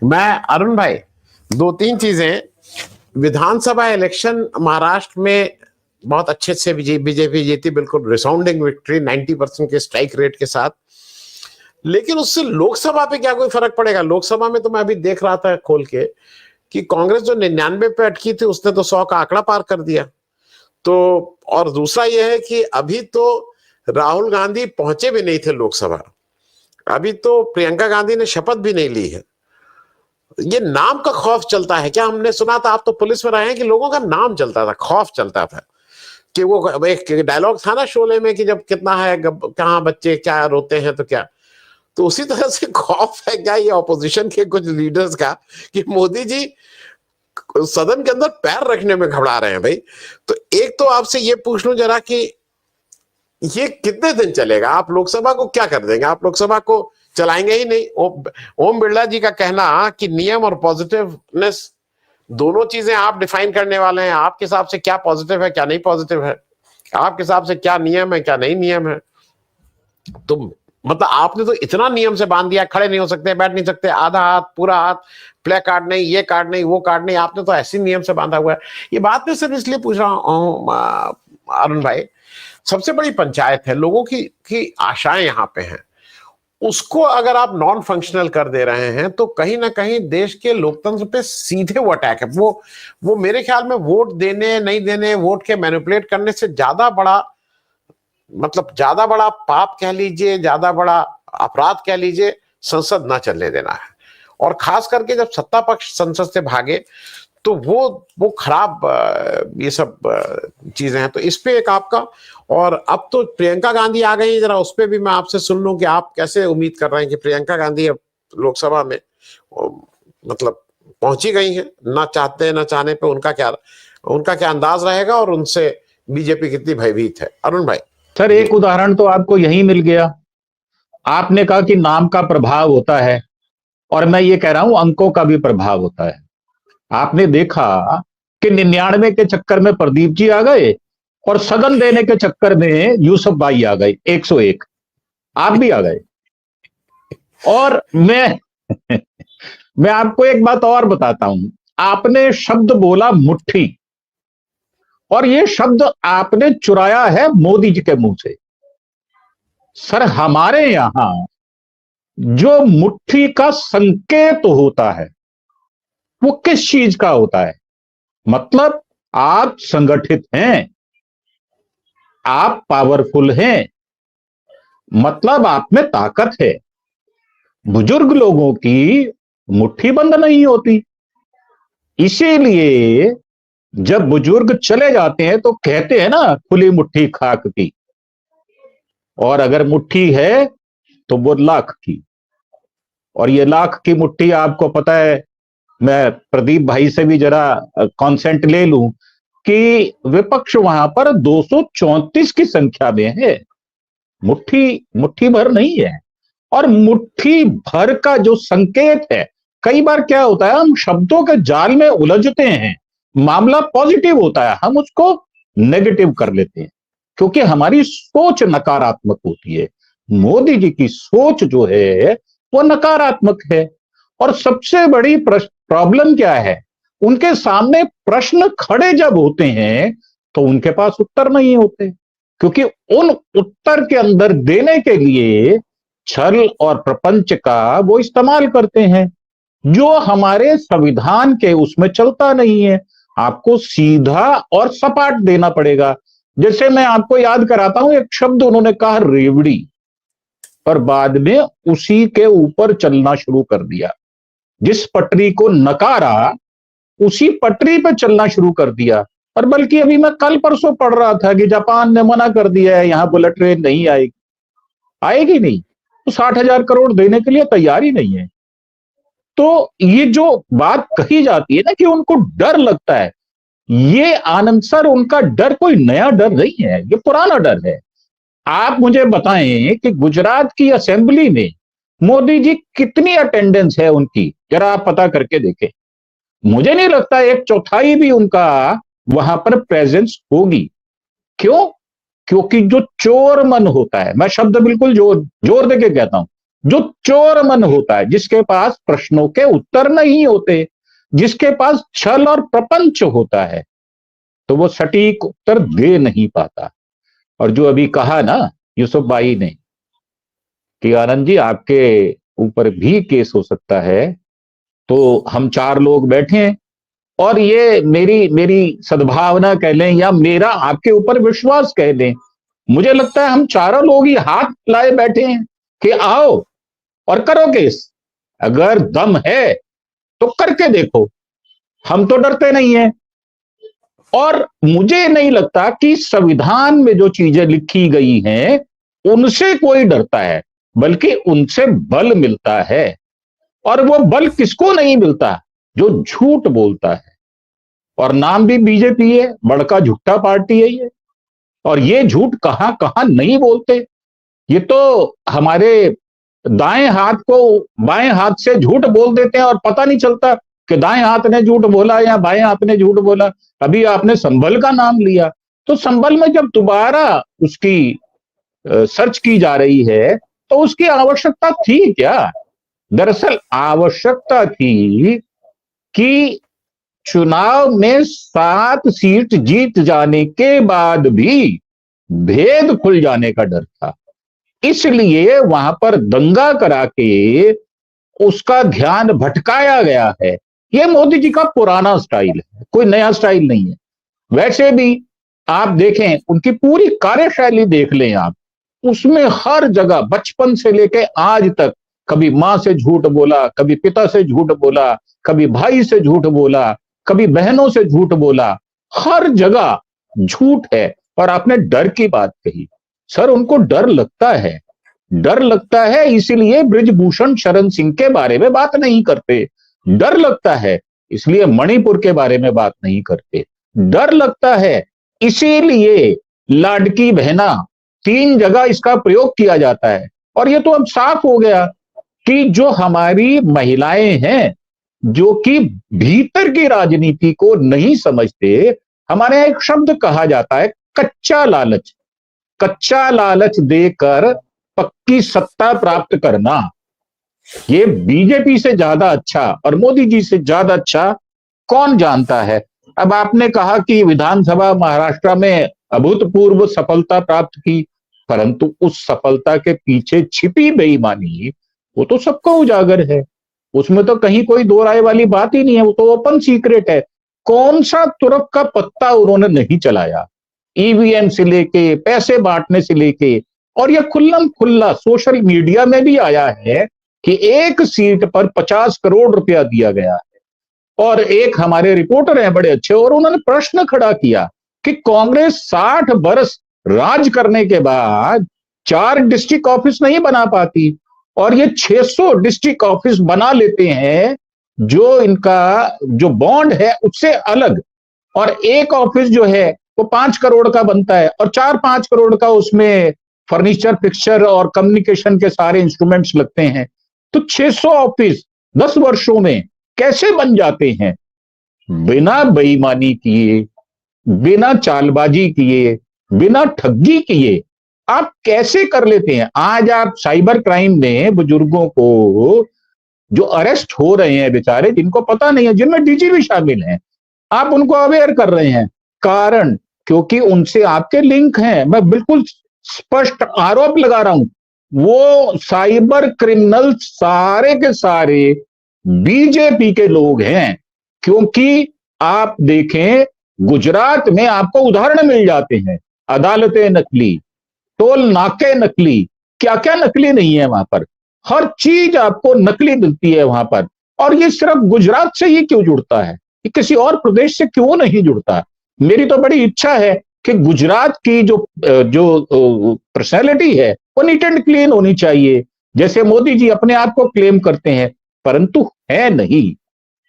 मैं अरुण भाई, दो तीन चीजें। विधानसभा इलेक्शन महाराष्ट्र में बहुत अच्छे से बीजेपी जीती, बिल्कुल रिसाउंडिंग विक्ट्री 90% के स्ट्राइक रेट के साथ। लेकिन उससे लोकसभा पे क्या कोई फर्क पड़ेगा? लोकसभा में तो मैं अभी देख रहा था खोल के कि कांग्रेस जो 99 पे अटकी थी उसने तो 100 का आंकड़ा पार कर दिया। तो और दूसरा यह है कि अभी तो राहुल गांधी पहुंचे भी नहीं थे लोकसभा। अभी तो प्रियंका गांधी ने शपथ भी नहीं ली है। ये नाम का खौफ चलता है क्या? हमने सुना था, आप तो पुलिस में रहे हैं, कि लोगों का नाम चलता था, खौफ चलता था कि वो एक डायलॉग था ना शोले में कि जब कितना है कहाँ बच्चे क्या रोते हैं तो क्या। तो उसी तरह से खौफ है क्या ये ऑपोजिशन के कुछ लीडर्स का कि मोदी जी सदन के अंदर पैर रखने में घबरा रहे हैं भाई। तो एक तो आपसे ये पूछ लूं जरा कि ये कितने दिन चलेगा? आप लोकसभा को क्या कर देंगे? आप लोकसभा को चलाएंगे ही नहीं। ओम बिरला जी का कहना कि नियम और पॉजिटिवनेस दोनों चीजें आप डिफाइन करने वाले हैं। आपके हिसाब से क्या पॉजिटिव है, क्या नहीं पॉजिटिव है? आपके हिसाब से क्या नियम है, क्या नहीं नियम है? तो मतलब आपने तो इतना नियम से बांध दिया, खड़े नहीं हो सकते, बैठ नहीं सकते, आधा हाथ पूरा हाथ, प्ले कार्ड नहीं, ये कार्ड नहीं, वो कार्ड नहीं, आपने तो ऐसे नियम से बांधा हुआ है। ये बात मैं सिर्फ इसलिए पूछ रहा हूँ अरुण भाई, सबसे बड़ी पंचायत है, लोगों की आशाएं यहाँ पे हैं, उसको अगर आप नॉन फंक्शनल कर दे रहे हैं तो कहीं ना कहीं देश के लोकतंत्र पे सीधे वो अटैक है। वो मेरे ख्याल में वोट देने नहीं देने, वोट के मैनिपुलेट करने से ज्यादा बड़ा, मतलब ज्यादा बड़ा पाप कह लीजिए, ज्यादा बड़ा अपराध कह लीजिए, संसद ना चलने देना है। और खास करके जब सत्ता पक्ष संसद से भागे तो वो खराब ये सब चीजें हैं। तो इस पे एक आपका, और अब तो प्रियंका गांधी आ गई, जरा उस पे भी मैं आपसे सुन लूं कि आप कैसे उम्मीद कर रहे हैं कि प्रियंका गांधी अब लोकसभा में मतलब पहुंची गई है, ना चाहते ना चाहने पे उनका क्या अंदाज रहेगा और उनसे बीजेपी कितनी भयभीत है? अरुण भाई। सर, एक उदाहरण तो आपको यही मिल गया। आपने कहा कि नाम का प्रभाव होता है, और मैं ये कह रहा हूं अंकों का भी प्रभाव होता है। आपने देखा कि 99 के चक्कर में प्रदीप जी आ गए और सदन देने के चक्कर में यूसुफ भाई आ गए 101। आप भी आ गए। और मैं आपको एक बात और बताता हूं। आपने शब्द बोला मुट्ठी, और ये शब्द आपने चुराया है मोदी जी के मुंह से। सर, हमारे यहां जो मुट्ठी का संकेत होता है वो किस चीज का होता है? मतलब आप संगठित हैं, आप पावरफुल हैं, मतलब आप में ताकत है। बुजुर्ग लोगों की मुट्ठी बंद नहीं होती। इसीलिए जब बुजुर्ग चले जाते हैं तो कहते हैं ना, खुली मुट्ठी खाक की, और अगर मुट्ठी है तो वो लाख की। और ये लाख की मुट्ठी आपको पता है, मैं प्रदीप भाई से भी जरा कॉन्सेंट ले लूं कि विपक्ष वहां पर 234 की संख्या में है। मुट्ठी मुट्ठी भर नहीं है। और मुट्ठी भर का जो संकेत है, कई बार क्या होता है, हम शब्दों के जाल में उलझते हैं। मामला पॉजिटिव होता है, हम उसको नेगेटिव कर लेते हैं क्योंकि हमारी सोच नकारात्मक होती है। मोदी जी की सोच जो है वो नकारात्मक है। और सबसे बड़ी प्रॉब्लम क्या है, उनके सामने प्रश्न खड़े जब होते हैं तो उनके पास उत्तर नहीं होते, क्योंकि उन उत्तर के अंदर देने के लिए छल और प्रपंच का वो इस्तेमाल करते हैं, जो हमारे संविधान के उसमें चलता नहीं है। आपको सीधा और सपाट देना पड़ेगा। जैसे मैं आपको याद कराता हूं, एक शब्द उन्होंने कहा रेवड़ी, और बाद में उसी के ऊपर चलना शुरू कर दिया। जिस पटरी को नकारा उसी पटरी पे चलना शुरू कर दिया। और बल्कि अभी मैं कल परसों पढ़ रहा था कि जापान ने मना कर दिया है, यहां बुलेट ट्रेन नहीं आएगी। आएगी नहीं तो 60,000 करोड़ देने के लिए तैयार ही नहीं है। तो ये जो बात कही जाती है ना कि उनको डर लगता है, ये आनंद सर, उनका डर कोई नया डर नहीं है, ये पुराना डर है। आप मुझे बताएं कि गुजरात की असेंबली में मोदी जी कितनी अटेंडेंस है उनकी, जरा आप पता करके देखें। मुझे नहीं लगता 1/4 भी उनका वहां पर प्रेजेंस होगी। क्यों? क्योंकि जो चोर मन होता है, मैं शब्द बिल्कुल जोर जोर देके कहता हूं, जो चोर मन होता है, जिसके पास प्रश्नों के उत्तर नहीं होते, जिसके पास छल और प्रपंच होता है, तो वो सटीक उत्तर दे नहीं पाता। और जो अभी कहा ना यूसुफ भाई ने कि आनंद जी आपके ऊपर भी केस हो सकता है, तो हम 4 लोग बैठे हैं और ये मेरी मेरी सद्भावना कह लें या मेरा आपके ऊपर विश्वास कह लें, मुझे लगता है हम चारों लोग ही हाथ लाए बैठे हैं कि आओ और करो केस, अगर दम है तो करके देखो, हम तो डरते नहीं है। और मुझे नहीं लगता कि संविधान में जो चीजें लिखी गई हैं उनसे कोई डरता है, बल्कि उनसे बल मिलता है। और वो बल किसको नहीं मिलता? जो झूठ बोलता है। और नाम भी बीजेपी है, बड़का झूठा पार्टी है ये। और ये झूठ कहां कहां नहीं बोलते, ये तो हमारे दाएं हाथ को बाएं हाथ से झूठ बोल देते हैं और पता नहीं चलता कि दाएं हाथ ने झूठ बोला या बाएं हाथ ने झूठ बोला। अभी आपने संभल का नाम लिया, तो संभल में जब दोबारा उसकी सर्च की जा रही है तो उसकी आवश्यकता थी क्या? दरअसल आवश्यकता थी कि चुनाव में 7 सीट जीत जाने के बाद भी भेद खुल जाने का डर था, इसलिए वहां पर दंगा करा के उसका ध्यान भटकाया गया है। यह मोदी जी का पुराना स्टाइल है, कोई नया स्टाइल नहीं है। वैसे भी आप देखें, उनकी पूरी कार्यशैली देख लें आप, उसमें हर जगह बचपन से लेके आज तक कभी मां से झूठ बोला, कभी पिता से झूठ बोला, कभी भाई से झूठ बोला, कभी बहनों से झूठ बोला, हर जगह झूठ है। और आपने डर की बात कही, सर उनको डर लगता है, डर लगता है इसीलिए बृजभूषण शरण सिंह के बारे में बात नहीं करते, डर लगता है इसलिए मणिपुर के बारे में बात नहीं करते, डर लगता है इसीलिए लाडकी बहना 3 जगह इसका प्रयोग किया जाता है। और ये तो अब साफ हो गया कि जो हमारी महिलाएं हैं जो कि भीतर की राजनीति को नहीं समझते, हमारे यहां एक शब्द कहा जाता है कच्चा लालच, कच्चा लालच देकर पक्की सत्ता प्राप्त करना। ये बीजेपी से ज्यादा अच्छा और मोदी जी से ज्यादा अच्छा कौन जानता है? अब आपने कहा कि विधानसभा महाराष्ट्र में अभूतपूर्व सफलता प्राप्त की, परंतु उस सफलता के पीछे छिपी बेईमानी वो तो सबको उजागर है, उसमें तो कहीं कोई दो राय वाली बात ही नहीं है, वो तो ओपन सीक्रेट है। कौन सा तुरक का पत्ता उन्होंने नहीं चलाया, ईवीएम से लेके पैसे बांटने से लेके, और यह खुल्लम खुल्ला सोशल मीडिया में भी आया है कि एक सीट पर 50 करोड़ रुपया दिया गया है। और एक हमारे रिपोर्टर हैं बड़े अच्छे, और उन्होंने प्रश्न खड़ा किया कि कांग्रेस 60 बरस राज करने के बाद 4 डिस्ट्रिक्ट ऑफिस नहीं बना पाती और ये 600 डिस्ट्रिक्ट ऑफिस बना लेते हैं, जो इनका जो बॉन्ड है उससे अलग, और एक ऑफिस जो है वो 5 करोड़ का बनता है और 4-5 करोड़ का उसमें फर्नीचर फिक्सचर और कम्युनिकेशन के सारे इंस्ट्रूमेंट्स लगते हैं। तो 600 ऑफिस 10 वर्षों में कैसे बन जाते हैं? बिना बेईमानी किए, बिना चालबाजी किए, बिना ठगी किए आप कैसे कर लेते हैं? आज आप साइबर क्राइम में बुजुर्गों को जो अरेस्ट हो रहे हैं बेचारे, जिनको पता नहीं है, जिनमें डीजी भी शामिल हैं, आप उनको अवेयर कर रहे हैं। कारण क्योंकि उनसे आपके लिंक हैं। मैं बिल्कुल स्पष्ट आरोप लगा रहा हूं, वो साइबर क्रिमिनल सारे के सारे बीजेपी के लोग हैं। क्योंकि आप देखें गुजरात में आपको उदाहरण मिल जाते हैं, अदालतें नकली, टोल नाके नकली, क्या क्या नकली नहीं है वहां पर, हर चीज आपको नकली मिलती है वहां पर। और ये सिर्फ गुजरात से ही क्यों जुड़ता है, ये किसी और प्रदेश से क्यों नहीं जुड़ता? मेरी तो बड़ी इच्छा है कि गुजरात की जो पर्सनैलिटी है वो नीट एंड क्लीन होनी चाहिए, जैसे मोदी जी अपने आप को क्लेम करते हैं, परंतु है नहीं।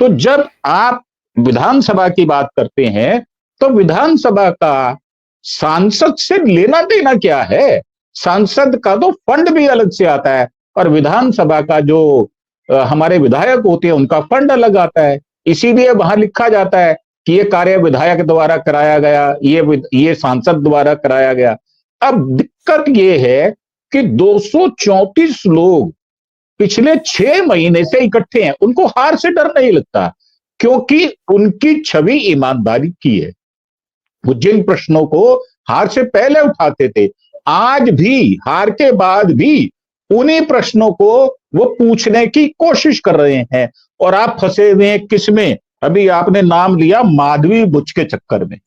तो जब आप विधानसभा की बात करते हैं तो विधानसभा का सांसद से लेना देना क्या है? सांसद का तो फंड भी अलग से आता है और विधानसभा का जो हमारे विधायक होते हैं उनका फंड अलग आता है। इसीलिए वहां लिखा जाता है कि ये कार्य विधायक द्वारा कराया गया, ये सांसद द्वारा कराया गया। अब दिक्कत ये है कि 234 लोग पिछले 6 महीने से इकट्ठे हैं, उनको हार से डर नहीं लगता, क्योंकि उनकी छवि ईमानदारी की है। वो जिन प्रश्नों को हार से पहले उठाते थे, आज भी हार के बाद भी उन्हीं प्रश्नों को वो पूछने की कोशिश कर रहे हैं। और आप फंसे हुए हैं किसमें? अभी आपने नाम लिया माधवी बुच के चक्कर में,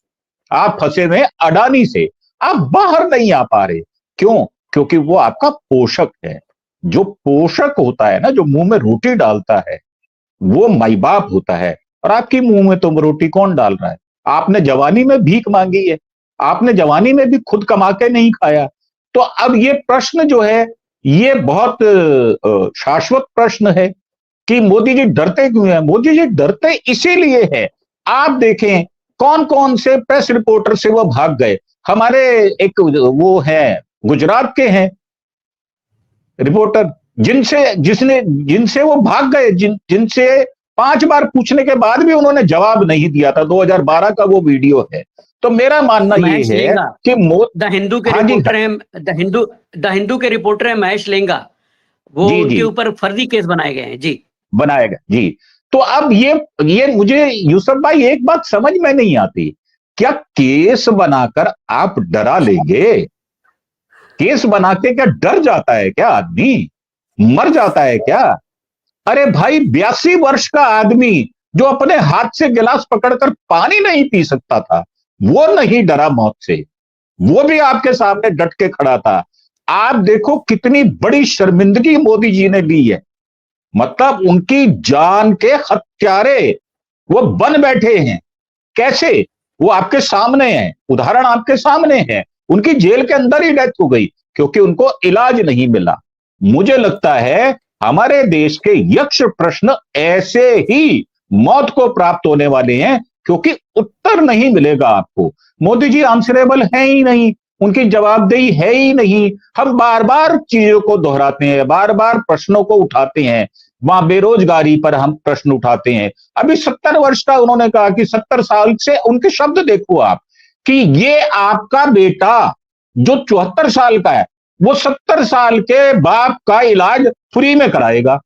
आप फंसे हुए अडानी से, आप बाहर नहीं आ पा रहे। क्यों? क्योंकि वो आपका पोषक है। जो पोषक होता है ना, जो मुंह में रोटी डालता है, वो माई बाप होता है। और आपकी मुंह में तुम रोटी कौन डाल रहा है? आपने जवानी में भीख मांगी है, आपने जवानी में भी खुद कमा के नहीं खाया। तो अब ये प्रश्न जो है, ये बहुत शाश्वत प्रश्न है कि मोदी जी डरते क्यों हैं? मोदी जी डरते इसीलिए है, आप देखें कौन कौन से प्रेस रिपोर्टर से वो भाग गए। हमारे एक वो है गुजरात के हैं रिपोर्टर, जिनसे वो भाग गए, जिनसे 5 बार पूछने के बाद भी उन्होंने जवाब नहीं दिया था। 2012 का वो वीडियो है। तो मेरा मानना ये है कि द हिंदू के रिपोर्टर हैं, द हिंदू के रिपोर्टर हैं महेश लेंगा, वो उनके ऊपर फर्जी केस बनाए गए हैं जी, बनाए गए जी। तो अब ये मुझे यूसुफ भाई एक बात समझ में नहीं आती, क्या केस बनाकर आप डरा लेंगे? केस बना के क्या डर जाता है क्या आदमी? मर जाता है क्या? अरे भाई 82 वर्ष का आदमी जो अपने हाथ से गिलास पकड़कर पानी नहीं पी सकता था, वो नहीं डरा मौत से, वो भी आपके सामने डट के खड़ा था। आप देखो कितनी बड़ी शर्मिंदगी मोदी जी ने ली है। मतलब उनकी जान के हत्यारे वो बन बैठे हैं। कैसे? वो आपके सामने है, उदाहरण आपके सामने है। उनकी जेल के अंदर ही डेथ हो गई क्योंकि उनको इलाज नहीं मिला। मुझे लगता है हमारे देश के यक्ष प्रश्न ऐसे ही मौत को प्राप्त होने वाले हैं, क्योंकि उत्तर नहीं मिलेगा आपको। मोदी जी आंसरेबल है ही नहीं, उनकी जवाबदेही है ही नहीं। हम बार बार चीजों को दोहराते हैं, बार बार प्रश्नों को उठाते हैं। वहां बेरोजगारी पर हम प्रश्न उठाते हैं। अभी 70 वर्ष का उन्होंने कहा कि 70 साल से, उनके शब्द देखो आप, कि ये आपका बेटा जो 74 साल का है, वो 70 साल के बाप का इलाज फ्री में कराएगा।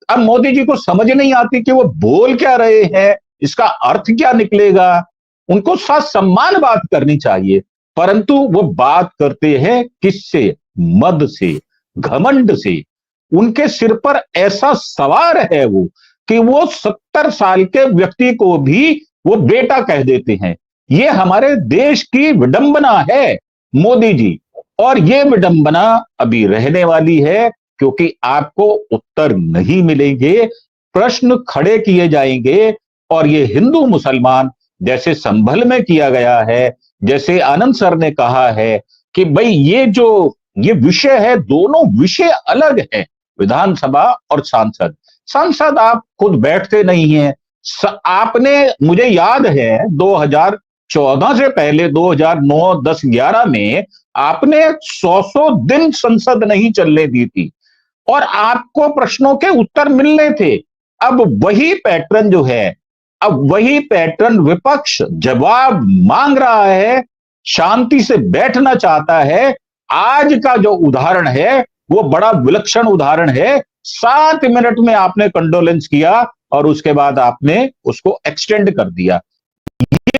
अब मोदी जी को समझ नहीं आती कि वो बोल क्या रहे हैं, इसका अर्थ क्या निकलेगा। उनको साथ सम्मान बात करनी चाहिए, परंतु वो बात करते हैं किससे? मद से, घमंड से। उनके सिर पर ऐसा सवार है वो कि वो 70 साल के व्यक्ति को भी वो बेटा कह देते हैं। ये हमारे देश की विडंबना है मोदी जी, और ये विडंबना अभी रहने वाली है, क्योंकि आपको उत्तर नहीं मिलेंगे, प्रश्न खड़े किए जाएंगे। और ये हिंदू मुसलमान जैसे संभल में किया गया है, जैसे आनंद सर ने कहा है कि भाई ये विषय है, दोनों विषय अलग है, विधानसभा और सांसद आप खुद बैठते नहीं हैं। आपने, मुझे याद है 2014 से पहले 2009, 10, 11 में आपने 100 दिन संसद नहीं चलने दी थी और आपको प्रश्नों के उत्तर मिलने थे। अब वही पैटर्न जो है, अब वही पैटर्न विपक्ष जवाब मांग रहा है, शांति से बैठना चाहता है। आज का जो उदाहरण है वो बड़ा विलक्षण उदाहरण है। 7 मिनट में आपने कंडोलेंस किया और उसके बाद आपने उसको एक्सटेंड कर दिया। ये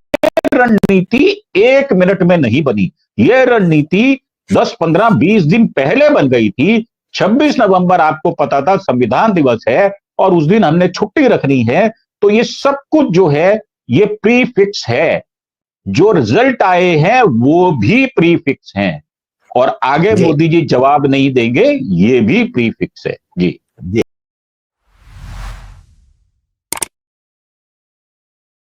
रणनीति 1 मिनट में नहीं बनी, ये रणनीति 10, 15, 20 दिन पहले बन गई थी। 26 नवंबर आपको पता था संविधान दिवस है और उस दिन हमने छुट्टी रखनी है। तो ये सब कुछ जो है ये प्री फिक्स है, जो रिजल्ट आए हैं वो भी प्री फिक्स हैं, और आगे मोदी जी जवाब नहीं देंगे, ये भी प्री फिक्स है जी।